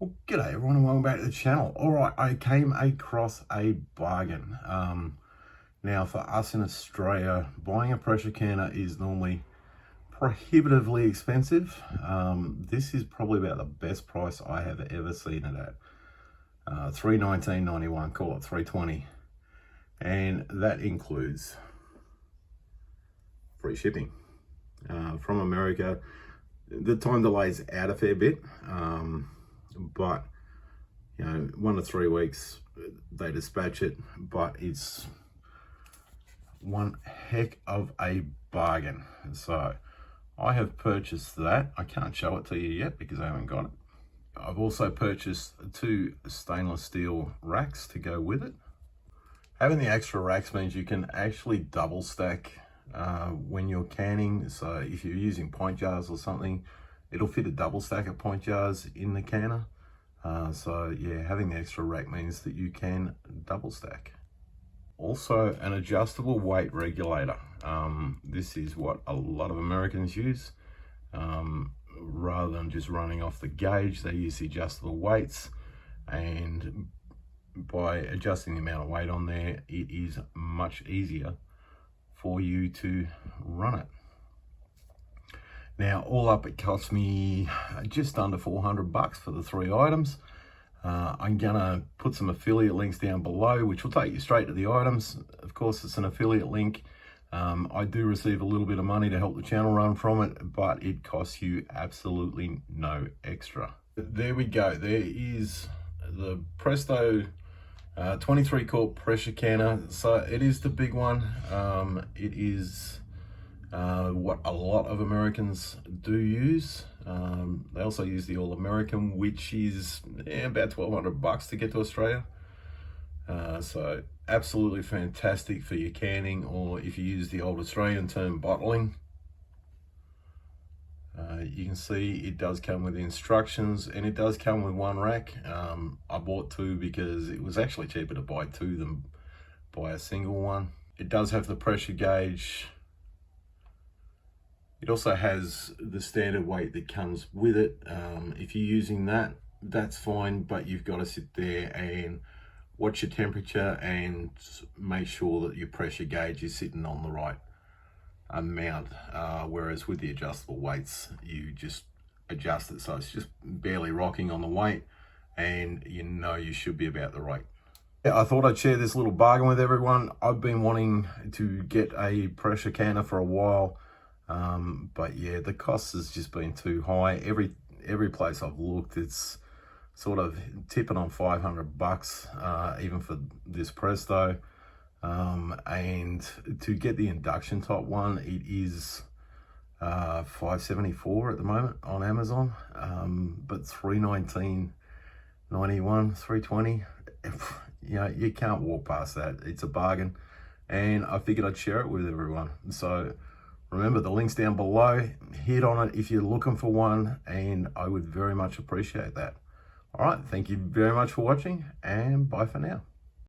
Well, g'day everyone and welcome back to the channel. All right, I came across a bargain. Now for us in Australia, buying a pressure canner is normally prohibitively expensive. This is probably about the best price I have ever seen it at. $319.91, call it $320. And that includes free shipping. From America, the time delay is out a fair bit. But you know, 1 to 3 weeks they dispatch it, but it's one heck of a bargain. So I have purchased that. I can't show it to you yet because I haven't got it. I've also purchased 2 stainless steel racks to go with it. Having the extra racks means you can actually double stack when you're canning. So if you're using pint jars or something, it'll fit a double stack of pint jars in the canner. So yeah, having the extra rack means that you can double stack. Also, an adjustable weight regulator. This is what a lot of Americans use. Rather than just running off the gauge, they use the adjustable weights, and by adjusting the amount of weight on there, it is much easier for you to run it. Now, all up, it cost me just under $400 for the 3 items. I'm gonna put some affiliate links down below, which will take you straight to the items. Of course, it's an affiliate link. I do receive a little bit of money to help the channel run from it, but it costs you absolutely no extra. There we go. There is the Presto 23 quart pressure canner. So it is the big one. It is what a lot of Americans do use. They also use the All-American, which is about $1,200 to get to Australia. So absolutely fantastic for your canning, or if you use the old Australian term, bottling. You can see it does come with instructions, and it does come with 1 rack. I bought 2 because it was actually cheaper to buy 2 than buy a single one. It does have the pressure gauge. It also has the standard weight that comes with it. If you're using that, that's fine, but you've got to sit there and watch your temperature and make sure that your pressure gauge is sitting on the right amount. Whereas with the adjustable weights, you just adjust it so it's just barely rocking on the weight, and you know you should be about the right. I thought I'd share this little bargain with everyone. I've been wanting to get a pressure canner for a while. But yeah, the cost has just been too high. Every place I've looked, it's sort of tipping on $500, even for this Presto. And to get the induction type one, it is $574 at the moment on Amazon. But $319.91, $320, you know, you can't walk past that. It's a bargain, and I figured I'd share it with everyone. So remember, the link's down below. Hit on it if you're looking for one, and I would very much appreciate that. All right, thank you very much for watching, and bye for now.